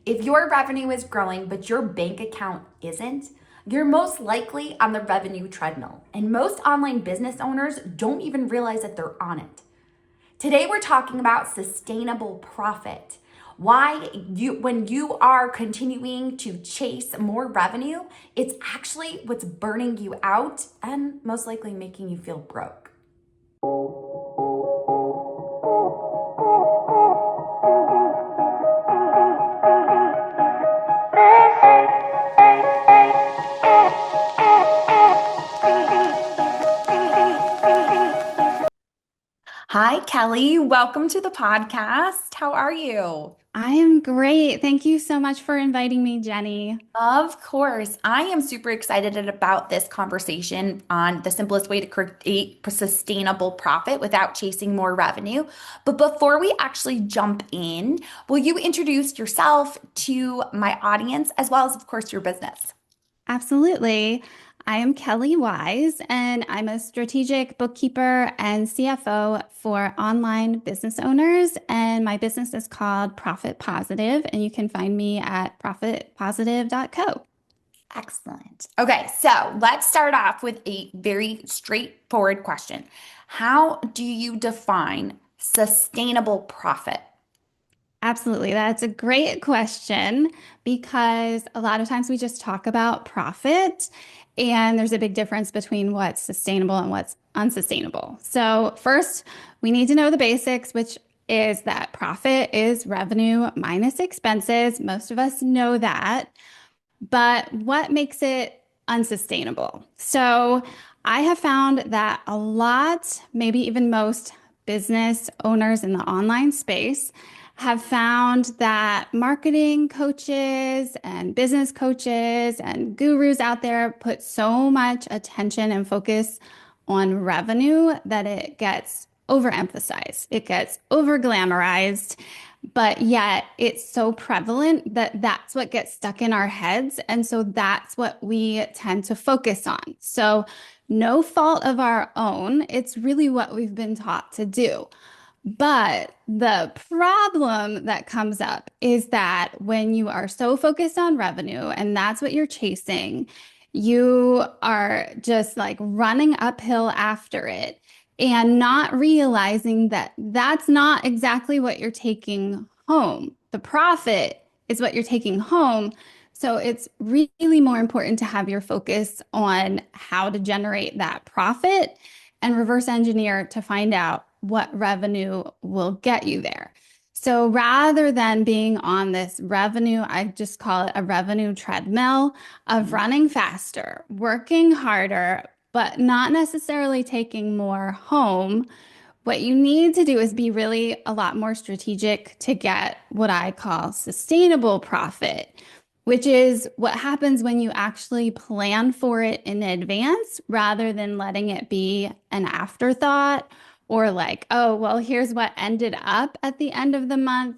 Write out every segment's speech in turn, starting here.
If your revenue is growing, but your bank account isn't, you're most likely on the revenue treadmill. And most online business owners don't even realize that they're on it. Today, we're talking about sustainable profit. When you are continuing to chase more revenue, it's actually what's burning you out and most likely making you feel broke. Hi, Kelly. Welcome to the podcast. How are you? I am great. Thank you so much for inviting me, Jenny. Of course. I am super excited about this conversation on the simplest way to create sustainable profit without chasing more revenue. But before we actually jump in, will you introduce yourself to my audience as well as, of course, your business? Absolutely. I am Kelli Wise, and I'm a strategic bookkeeper and CFO for online business owners. And my business is called Profit Positive, and you can find me at profitpositive.co. Excellent. Okay, so let's start off with a very straightforward question. How do you define sustainable profit? Absolutely. That's a great question because a lot of times we just talk about profit, and there's a big difference between what's sustainable and what's unsustainable. So, first, we need to know the basics, which is that profit is revenue minus expenses. Most of us know that. But what makes it unsustainable? So, I have found that a lot, maybe even most business owners in the online space have found that marketing coaches and business coaches and gurus out there put so much attention and focus on revenue that it gets overemphasized, it gets over glamorized, but yet it's so prevalent that that's what gets stuck in our heads. And so that's what we tend to focus on. So, no fault of our own. It's really what we've been taught to do. But the problem that comes up is that when you are so focused on revenue and that's what you're chasing, you are just like running uphill after it and not realizing that that's not exactly what you're taking home. The profit is what you're taking home. So it's really more important to have your focus on how to generate that profit and reverse engineer to find out what revenue will get you there. So rather than being on this revenue, I just call it a revenue treadmill of running faster, working harder, but not necessarily taking more home. What you need to do is be really a lot more strategic to get what I call sustainable profit, which is what happens when you actually plan for it in advance rather than letting it be an afterthought or like, oh, well, here's what ended up at the end of the month.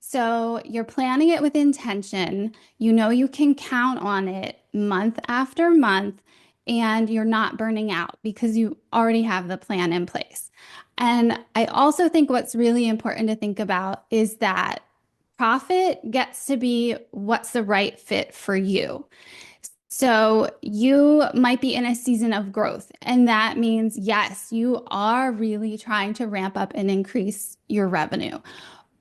So you're planning it with intention. You know you can count on it month after month, and you're not burning out because you already have the plan in place. And I also think what's really important to think about is that profit gets to be what's the right fit for you. So you might be in a season of growth, and that means, yes, you are really trying to ramp up and increase your revenue.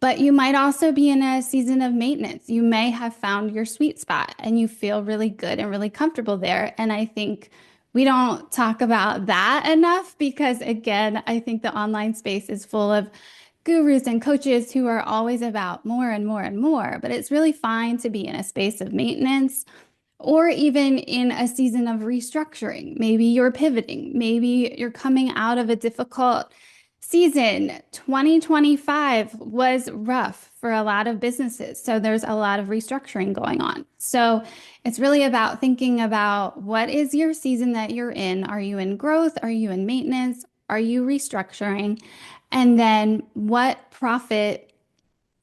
But you might also be in a season of maintenance. You may have found your sweet spot and you feel really good and really comfortable there. And I think we don't talk about that enough because, again, I think the online space is full of gurus and coaches who are always about more and more and more. But it's really fine to be in a space of maintenance or even in a season of restructuring. Maybe you're pivoting. Maybe you're coming out of a difficult season. 2025 was rough for a lot of businesses. So there's a lot of restructuring going on. So it's really about thinking about what is your season that you're in? Are you in growth? Are you in maintenance? Are you restructuring? And then what profit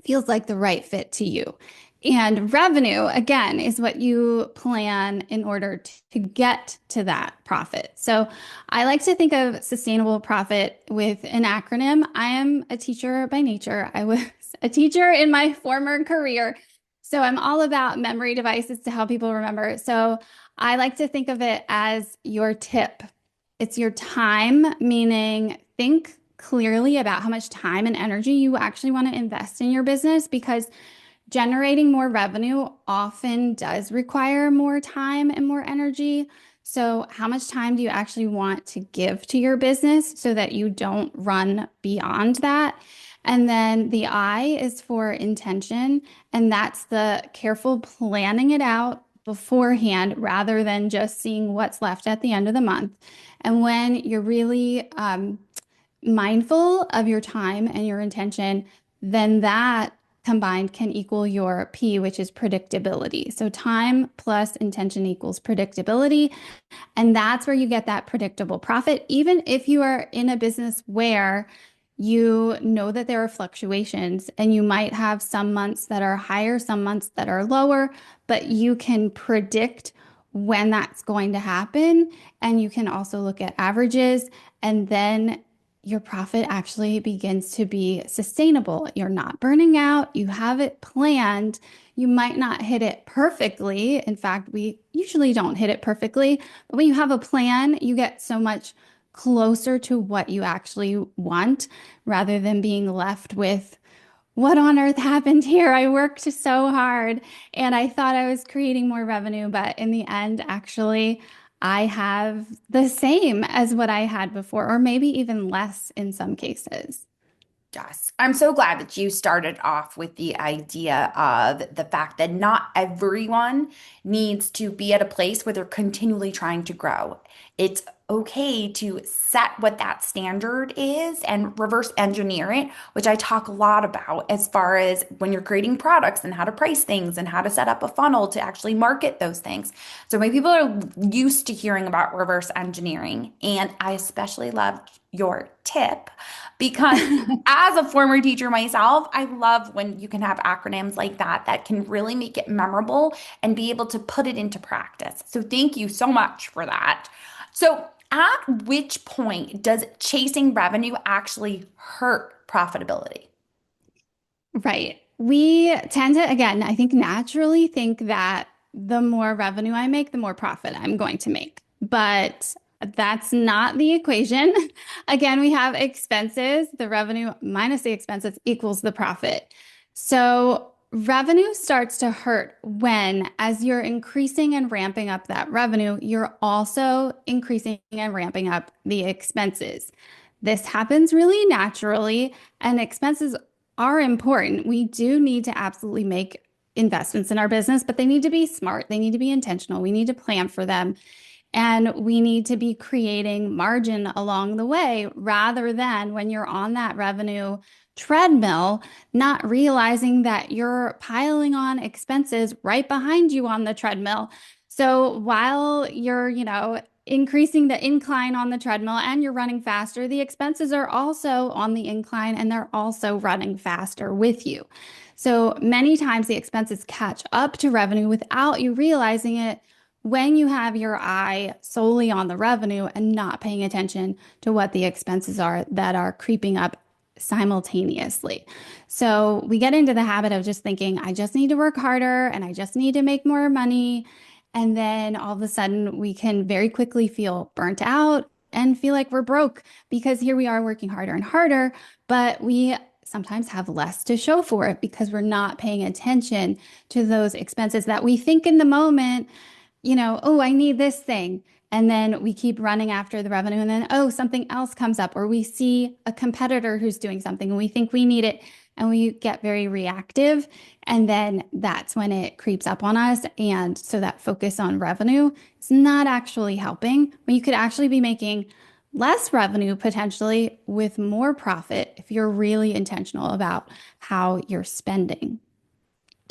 feels like the right fit to you? And revenue, again, is what you plan in order to get to that profit. So I like to think of sustainable profit with an acronym. I am a teacher by nature. I was a teacher in my former career. So I'm all about memory devices to help people remember. So I like to think of it as your tip. It's your time, meaning think clearly about how much time and energy you actually want to invest in your business because generating more revenue often does require more time and more energy. So, how much time do you actually want to give to your business so that you don't run beyond that? And then the I is for intention, and that's the careful planning it out beforehand rather than just seeing what's left at the end of the month. And when you're really mindful of your time and your intention, then that combined can equal your P, which is predictability. So time plus intention equals predictability. And that's where you get that predictable profit, even if you are in a business where you know that there are fluctuations and you might have some months that are higher, some months that are lower, but you can predict when that's going to happen. And you can also look at averages, and then your profit actually begins to be sustainable. You're not burning out, you have it planned. You might not hit it perfectly. In fact, we usually don't hit it perfectly, but when you have a plan, you get so much closer to what you actually want rather than being left with what on earth happened here? I worked so hard and I thought I was creating more revenue, but in the end, actually, I have the same as what I had before, or maybe even less in some cases. Yes. I'm so glad that you started off with the idea of the fact that not everyone needs to be at a place where they're continually trying to grow. It's okay to set what that standard is and reverse engineer it, which I talk a lot about as far as when you're creating products and how to price things and how to set up a funnel to actually market those things. So many people are used to hearing about reverse engineering, and I especially loved your tip because as a former teacher myself, I love when you can have acronyms like that that can really make it memorable and be able to put it into practice. So thank you so much for that. So at which point does chasing revenue actually hurt profitability? Right. We tend to, again, I think naturally think that the more revenue I make, the more profit I'm going to make. But that's not the equation. Again, we have expenses. The revenue minus the expenses equals the profit. So revenue starts to hurt when, as you're increasing and ramping up that revenue, you're also increasing and ramping up the expenses. This happens really naturally, and expenses are important. We do need to absolutely make investments in our business, but they need to be smart. They need to be intentional. We need to plan for them. And we need to be creating margin along the way rather than when you're on that revenue treadmill, not realizing that you're piling on expenses right behind you on the treadmill. So while you're, increasing the incline on the treadmill and you're running faster, the expenses are also on the incline and they're also running faster with you. So many times the expenses catch up to revenue without you realizing it when you have your eye solely on the revenue and not paying attention to what the expenses are that are creeping up simultaneously. So we get into the habit of just thinking, I just need to work harder and I just need to make more money. And then all of a sudden, we can very quickly feel burnt out and feel like we're broke because here we are working harder and harder, but we sometimes have less to show for it because we're not paying attention to those expenses that we think in the moment, oh, I need this thing. And then we keep running after the revenue. And then, oh, something else comes up, or we see a competitor who's doing something and we think we need it. And we get very reactive. And then that's when it creeps up on us. And so that focus on revenue is not actually helping. But you could actually be making less revenue potentially with more profit if you're really intentional about how you're spending.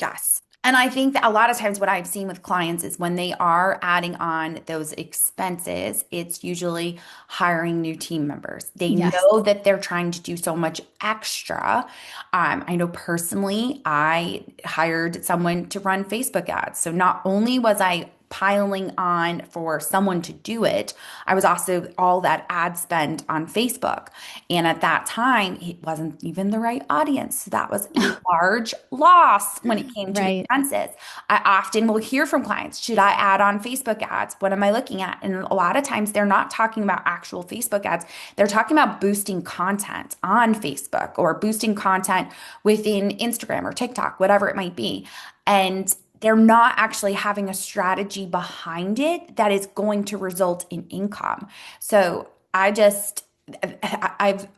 Yes. And I think that a lot of times what I've seen with clients is when they are adding on those expenses, it's usually hiring new team members. They Yes. know that they're trying to do so much extra. I know personally, I hired someone to run Facebook ads. So not only was I piling on for someone to do it. I was also all that ad spend on Facebook. And at that time, it wasn't even the right audience. So that was a large loss when it came to Right. expenses. I often will hear from clients, should I add on Facebook ads? What am I looking at? And a lot of times they're not talking about actual Facebook ads. They're talking about boosting content on Facebook or boosting content within Instagram or TikTok, whatever it might be. And they're not actually having a strategy behind it that is going to result in income. So I've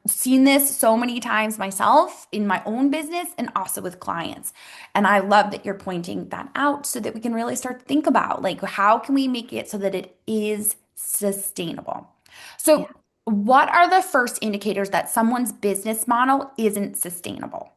seen this so many times myself in my own business and also with clients. And I love that you're pointing that out so that we can really start to think about like how can we make it so that it is sustainable. Yeah. So what are the first indicators that someone's business model isn't sustainable?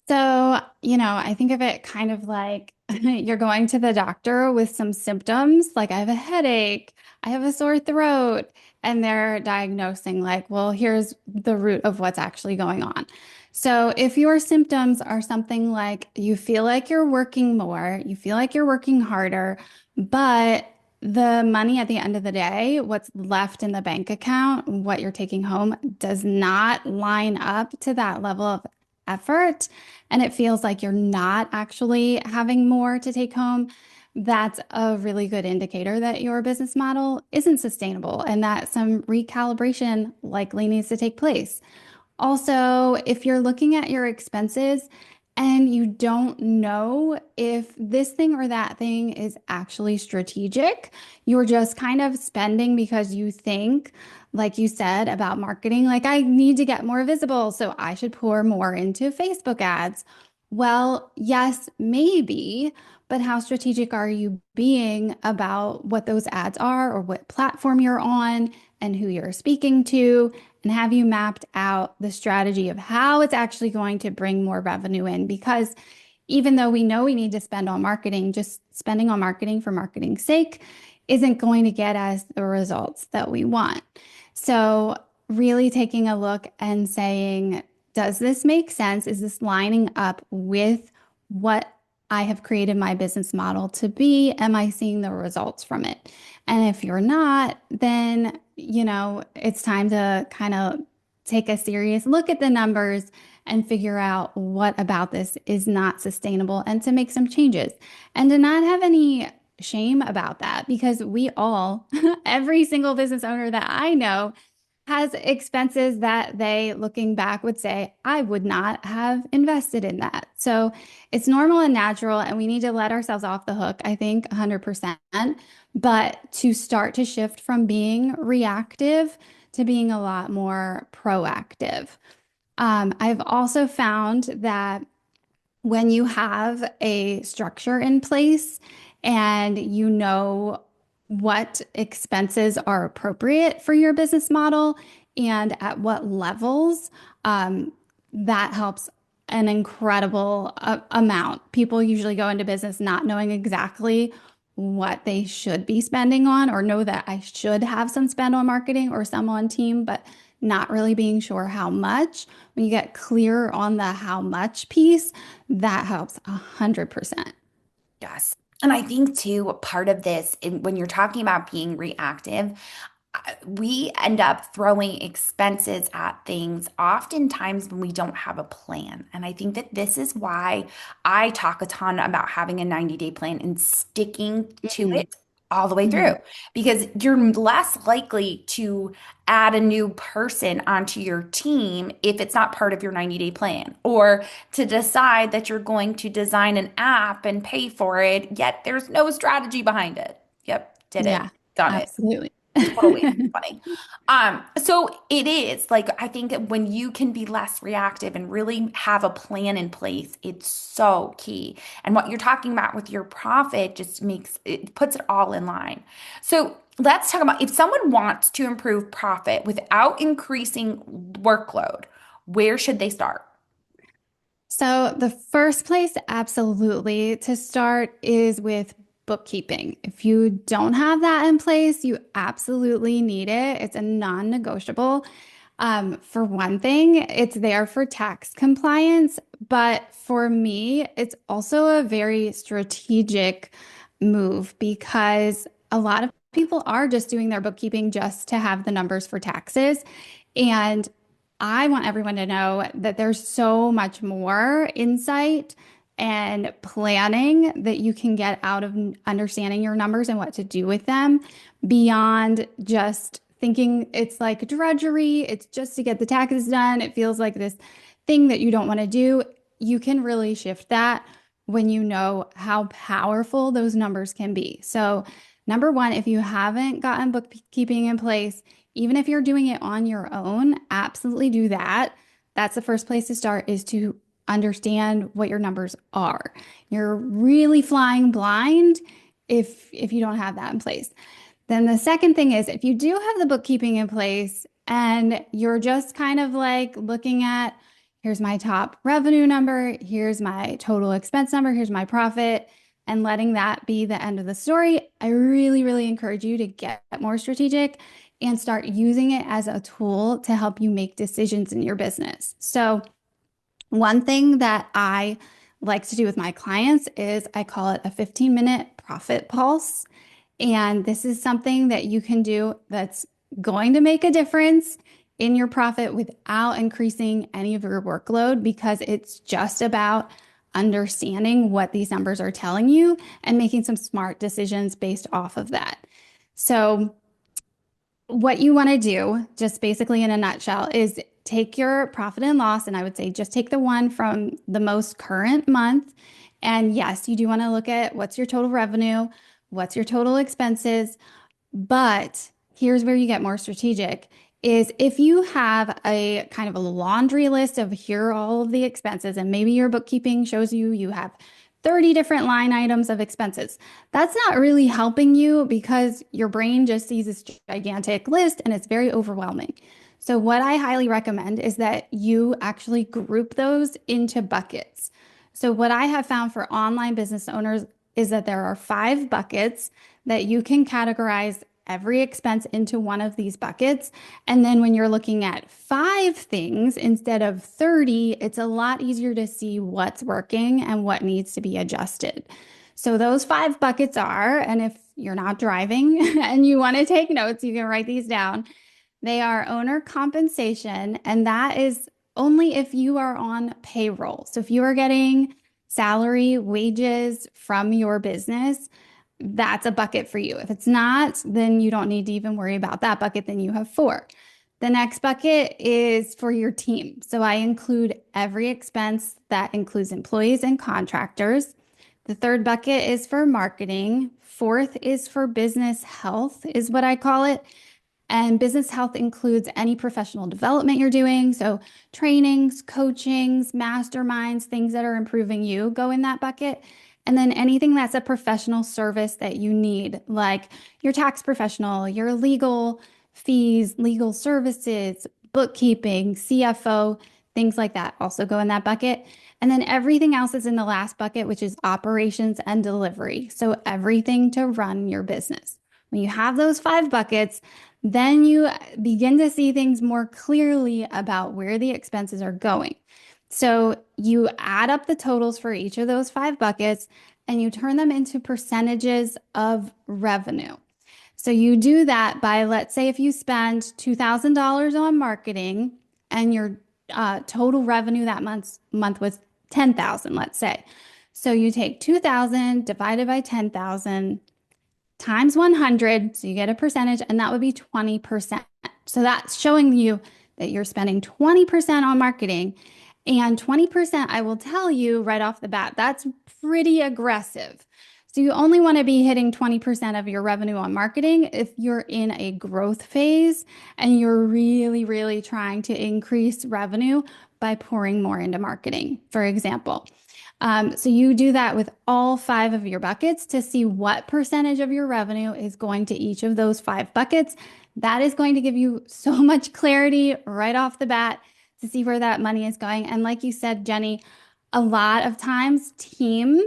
So, I think of it kind of like you're going to the doctor with some symptoms, like I have a headache, I have a sore throat, and they're diagnosing, like, well, here's the root of what's actually going on. So, if your symptoms are something like you feel like you're working more, you feel like you're working harder, but the money at the end of the day, what's left in the bank account, what you're taking home, does not line up to that level of effort, and it feels like you're not actually having more to take home, that's a really good indicator that your business model isn't sustainable and that some recalibration likely needs to take place. Also, if you're looking at your expenses and you don't know if this thing or that thing is actually strategic, you're just kind of spending because you think, like you said about marketing, like I need to get more visible, so I should pour more into Facebook ads. Well, yes, maybe, but how strategic are you being about what those ads are or what platform you're on and who you're speaking to? And have you mapped out the strategy of how it's actually going to bring more revenue in? Because even though we know we need to spend on marketing, just spending on marketing for marketing's sake isn't going to get us the results that we want. So, really taking a look and saying, does this make sense? Is this lining up with what I have created my business model to be? Am I seeing the results from it? And if you're not, then, it's time to kind of take a serious look at the numbers and figure out what about this is not sustainable and to make some changes and to not have any shame about that because we all, every single business owner that I know, has expenses that they, looking back, would say, I would not have invested in that. So it's normal and natural, and we need to let ourselves off the hook, I think, 100%. But to start to shift from being reactive to being a lot more proactive. I've also found that when you have a structure in place and you know what expenses are appropriate for your business model and at what levels, that helps an incredible amount. People usually go into business not knowing exactly what they should be spending on or know that I should have some spend on marketing or some on team, but not really being sure how much. When you get clear on the how much piece, that helps 100%. Yes. And I think too, part of this, when you're talking about being reactive, we end up throwing expenses at things oftentimes when we don't have a plan. And I think that this is why I talk a ton about having a 90-day plan and sticking to Mhm. it all the way through Mhm. because you're less likely to add a new person onto your team if it's not part of your 90-day plan or to decide that you're going to design an app and pay for it, yet there's no strategy behind it. Yep, did it, Yeah, done it. absolutely. Totally funny. So it is like I think when you can be less reactive and really have a plan in place, it's so key. And what you're talking about with your profit just makes it puts it all in line. So let's talk about if someone wants to improve profit without increasing workload, where should they start? So, the first place absolutely to start is with bookkeeping. If you don't have that in place, you absolutely need it. It's a non-negotiable. For one thing, it's there for tax compliance, but for me, it's also a very strategic move because a lot of people are just doing their bookkeeping just to have the numbers for taxes. And I want everyone to know that there's so much more insight and planning that you can get out of understanding your numbers and what to do with them beyond just thinking it's like drudgery. It's just to get the taxes done. It feels like this thing that you don't want to do. You can really shift that when you know how powerful those numbers can be. So, number one, if you haven't gotten bookkeeping in place, even if you're doing it on your own, absolutely do that. That's the first place to start, is to understand what your numbers are. You're really flying blind if you don't have that in place. Then the second thing is, if you do have the bookkeeping in place and you're just kind of like looking at, here's my top revenue number, here's my total expense number, here's my profit, and letting that be the end of the story, I really, really encourage you to get more strategic and start using it as a tool to help you make decisions in your business. So, one thing that I like to do with my clients is I call it a 15-minute profit pulse. And this is something that you can do that's going to make a difference in your profit without increasing any of your workload, because it's just about understanding what these numbers are telling you and making some smart decisions based off of that. So, what you want to do, just basically in a nutshell, is take your profit and loss, and I would say just take the one from the most current month. And yes, you do want to look at what's your total revenue, what's your total expenses. But here's where you get more strategic, is if you have a kind of a laundry list of here are all of the expenses, and maybe your bookkeeping shows you have 30 different line items of expenses. That's not really helping you because your brain just sees this gigantic list and it's very overwhelming. So what I highly recommend is that you actually group those into buckets. So what I have found for online business owners is that there are 5 buckets that you can categorize every expense into one of these buckets. And then when you're looking at 5 things instead of 30, it's a lot easier to see what's working and what needs to be adjusted. So those 5 buckets are, and if you're not driving and you want to take notes, you can write these down. They are owner compensation, and that is only if you are on payroll. So if you are getting salary, wages from your business, that's a bucket for you. If it's not, then you don't need to even worry about that bucket. Then you have 4. The next bucket is for your team. So I include every expense that includes employees and contractors. The third bucket is for marketing. Fourth is for business health, is what I call it. And business health includes any professional development you're doing. So trainings, coachings, masterminds, things that are improving you go in that bucket. And then anything that's a professional service that you need, like your tax professional, your legal fees, legal services, bookkeeping, CFO, things like that also go in that bucket. And then everything else is in the last bucket, which is operations and delivery. So everything to run your business. When you have those 5 buckets, then you begin to see things more clearly about where the expenses are going. So you add up the totals for each of those 5 buckets and you turn them into percentages of revenue. So you do that by, let's say if you spend $2,000 on marketing and your total revenue that month was 10,000, let's say. So you take 2,000 divided by 10,000 times 100, so you get a percentage, and that would be 20%. So that's showing you that you're spending 20% on marketing. And 20%, I will tell you right off the bat, that's pretty aggressive. So you only want to be hitting 20% of your revenue on marketing if you're in a growth phase and you're really, really trying to increase revenue by pouring more into marketing, for example. So you do that with all 5 of your buckets to see what percentage of your revenue is going to each of those 5 buckets. That is going to give you so much clarity right off the bat to see where that money is going. And like you said, Jenny, a lot of times team,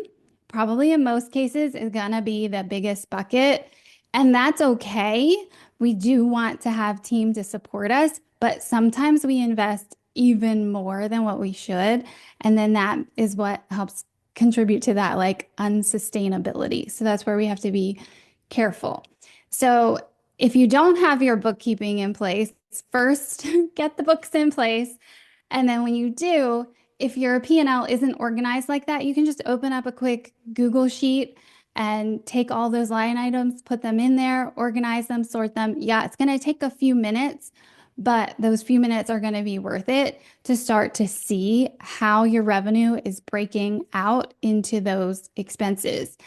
probably in most cases, is going to be the biggest bucket. And that's okay. We do want to have team to support us, but sometimes we invest even more than what we should. And then that is what helps contribute to that like unsustainability. So that's where we have to be careful. So if you don't have your bookkeeping in place, first get the books in place. And then when you do, if your P&L isn't organized like that, you can just open up a quick Google sheet and take all those line items, put them in there, organize them, sort them. Yeah, it's going to take a few minutes, but those few minutes are going to be worth it to start to see how your revenue is breaking out into those expenses.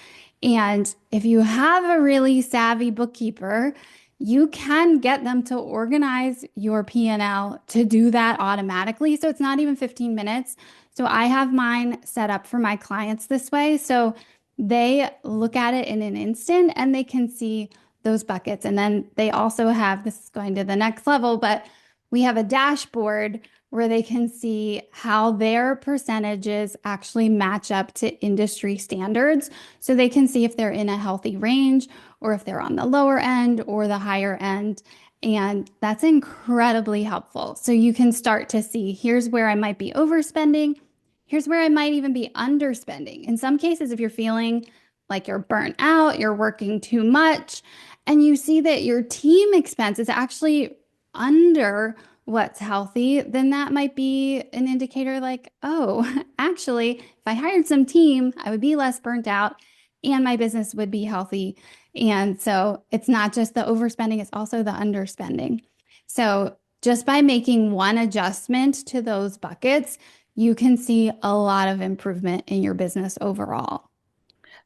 And if you have a really savvy bookkeeper, you can get them to organize your P&L to do that automatically. So it's not even 15 minutes. So I have mine set up for my clients this way. So they look at it in an instant and they can see those buckets. And then they also have, this is going to the next level, but we have a dashboard where they can see how their percentages actually match up to industry standards. So they can see if they're in a healthy range or if they're on the lower end or the higher end. And that's incredibly helpful. So you can start to see, here's where I might be overspending. Here's where I might even be underspending. In some cases, if you're feeling like you're burnt out, you're working too much, and you see that your team expense is actually under what's healthy, then that might be an indicator like, oh, actually, if I hired some team, I would be less burnt out and my business would be healthy. And so it's not just the overspending, it's also the underspending. So just by making one adjustment to those buckets, you can see a lot of improvement in your business overall.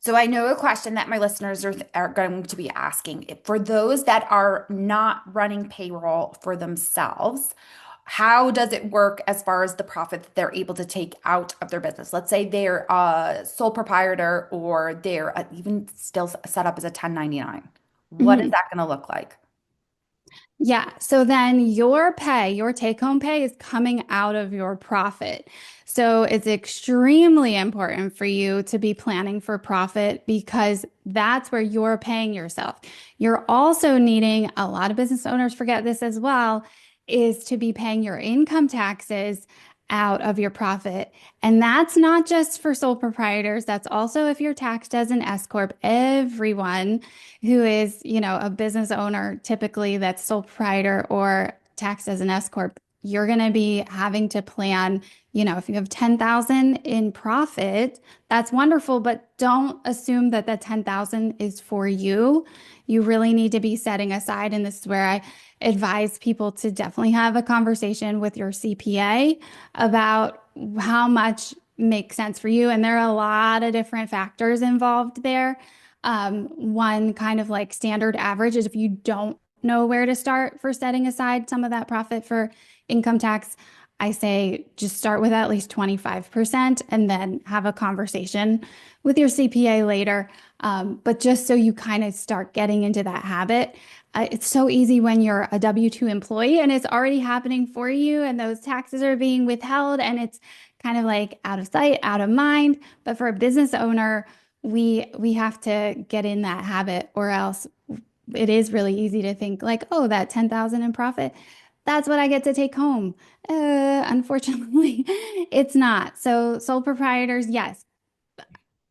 So I know a question that my listeners are going to be asking. For those that are not running payroll for themselves, how does it work as far as the profit that they're able to take out of their business? Let's say they're a sole proprietor or they're even still set up as a 1099. What is Mhm. that going to look like? Yeah. So then your pay, your take home pay is coming out of your profit. So it's extremely important for you to be planning for profit because that's where you're paying yourself. You're also needing, a lot of business owners forget this as well, is to be paying your income taxes out of your profit. And that's not just for sole proprietors. That's also if you're taxed as an S corp. Everyone who is, a business owner, typically that's sole proprietor or taxed as an S corp, you're going to be having to plan, if you have 10,000 in profit, that's wonderful, but don't assume that the 10,000 is for you. You really need to be setting aside, and this is where I advise people to definitely have a conversation with your CPA about how much makes sense for you. And there are a lot of different factors involved there. One kind of like standard average is if you don't know where to start for setting aside some of that profit for income tax, I say just start with at least 25% and then have a conversation with your CPA later. But just so you kind of start getting into that habit. It's so easy when you're a W-2 employee and it's already happening for you and those taxes are being withheld and it's kind of like out of sight, out of mind. But for a business owner, we have to get in that habit or else it is really easy to think like, oh, that 10,000 in profit, that's what I get to take home. Unfortunately, it's not. So sole proprietors, yes,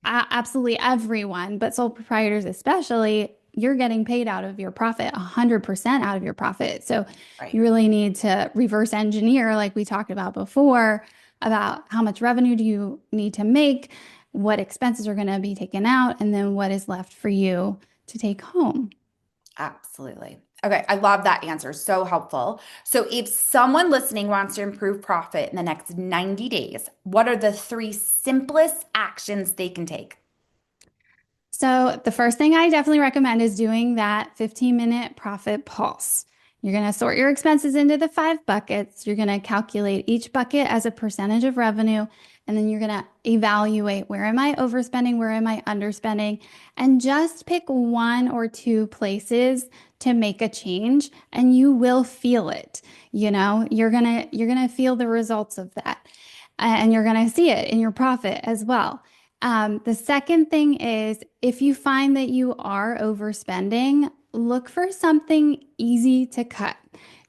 absolutely everyone, but sole proprietors especially, you're getting paid out of your profit, 100% out of your profit. So Right. you really need to reverse engineer, like we talked about before, about how much revenue do you need to make, what expenses are going to be taken out, and then what is left for you to take home. Absolutely. Okay, I love that answer. So helpful. So, if someone listening wants to improve profit in the next 90 days, what are the three simplest actions they can take? So the first thing I definitely recommend is doing that 15-minute profit pulse. You're going to sort your expenses into the 5 buckets. You're going to calculate each bucket as a percentage of revenue. And then you're going to evaluate, where am I overspending? Where am I underspending? And just pick 1 or 2 places to make a change and you will feel it. You're going to feel the results of that. And you're going to see it in your profit as well. The second thing is if you find that you are overspending, look for something easy to cut.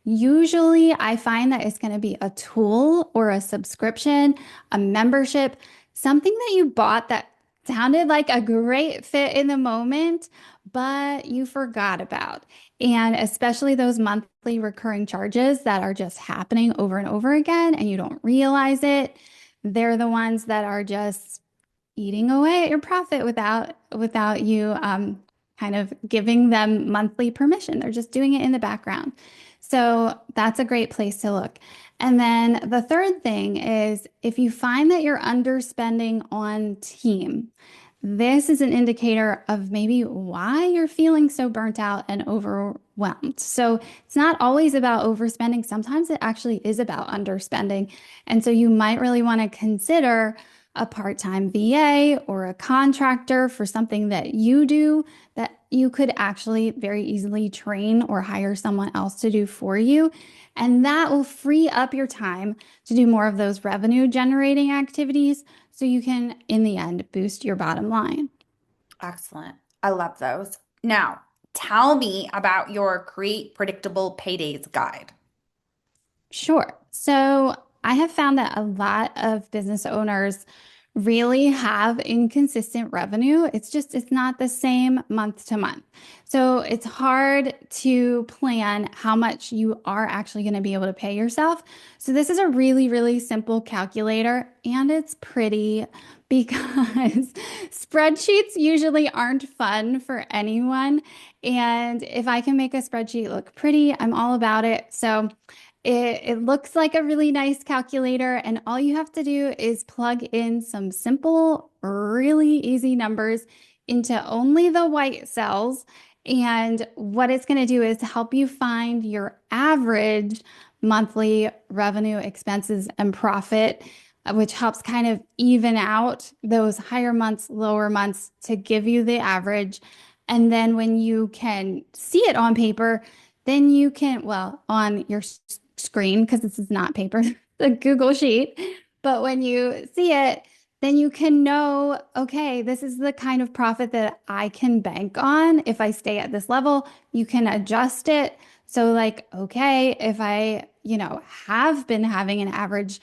Usually, I find that it's going to be a tool or a subscription, a membership Something that you bought that sounded like a great fit in the moment, but you forgot about. And especially those monthly recurring charges that are just happening over and over again and you don't realize it. They're the ones that are just eating away at your profit without you kind of giving them monthly permission. They're just doing it in the background. So that's a great place to look. And then the third thing is if you find that you're underspending on team, this is an indicator of maybe why you're feeling so burnt out and overwhelmed. So it's not always about overspending. Sometimes it actually is about underspending. And so you might really want to consider a part-time VA or a contractor for something that you do that you could actually very easily train or hire someone else to do for you. And that will free up your time to do more of those revenue generating activities so you can, in the end, boost your bottom line. Excellent. I love those. Now, tell me about your Create Predictable Paydays guide. Sure. So I have found that a lot of business owners really have inconsistent revenue. It's not the same month to month. So it's hard to plan how much you are actually going to be able to pay yourself. So this is a really, really simple calculator and it's pretty because spreadsheets usually aren't fun for anyone. And if I can make a spreadsheet look pretty, I'm all about it. So it looks like a really nice calculator, and all you have to do is plug in some simple, really easy numbers into only the white cells. And what it's going to do is help you find your average monthly revenue, expenses, and profit, which helps kind of even out those higher months, lower months to give you the average. And then when you can see it on paper, then you can, well, on your screen, because this is not paper, the Google Sheet. But when you see it, then you can know, okay, this is the kind of profit that I can bank on if I stay at this level. You can adjust it. So like, okay, if I, have been having an average,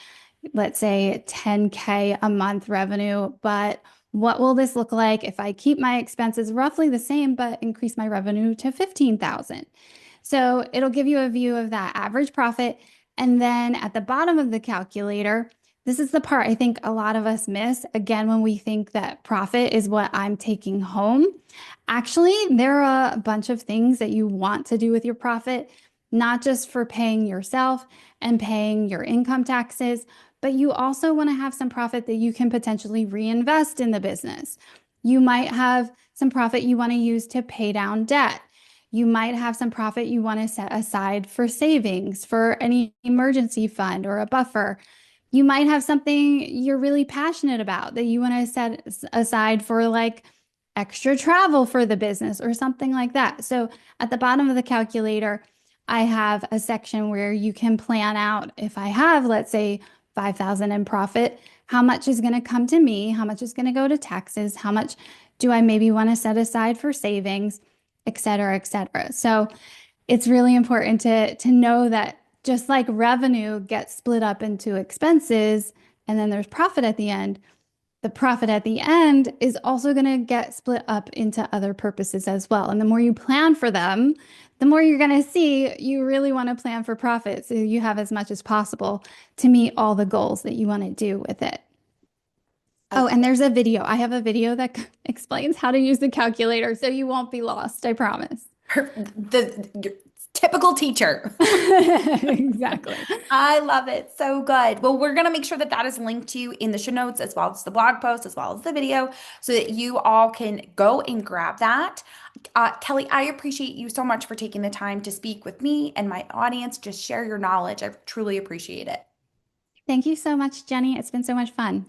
let's say 10K a month revenue, but what will this look like if I keep my expenses roughly the same, but increase my revenue to 15,000? So it'll give you a view of that average profit. And then at the bottom of the calculator, this is the part I think a lot of us miss. Again, when we think that profit is what I'm taking home, actually, there are a bunch of things that you want to do with your profit, not just for paying yourself and paying your income taxes, but you also want to have some profit that you can potentially reinvest in the business. You might have some profit you want to use to pay down debt. You might have some profit you want to set aside for savings, for any emergency fund or a buffer. You might have something you're really passionate about that you want to set aside for like extra travel for the business or something like that. So at the bottom of the calculator, I have a section where you can plan out if I have, let's say, 5,000 in profit, how much is going to come to me? How much is going to go to taxes? How much do I maybe want to set aside for savings, et cetera, et cetera. So it's really important to know that just like revenue gets split up into expenses and then there's profit at the end, the profit at the end is also going to get split up into other purposes as well. And the more you plan for them, the more you're going to see you really want to plan for profit so you have as much as possible to meet all the goals that you want to do with it. Oh, and there's a video. I have a video that explains how to use the calculator so you won't be lost, I promise. The typical teacher. Exactly. I love it. So good. Well, we're going to make sure that that is linked to you in the show notes as well as the blog post, as well as the video, so that you all can go and grab that. Kelli, I appreciate you so much for taking the time to speak with me and my audience. Just share your knowledge. I truly appreciate it. Thank you so much, Jenny. It's been so much fun.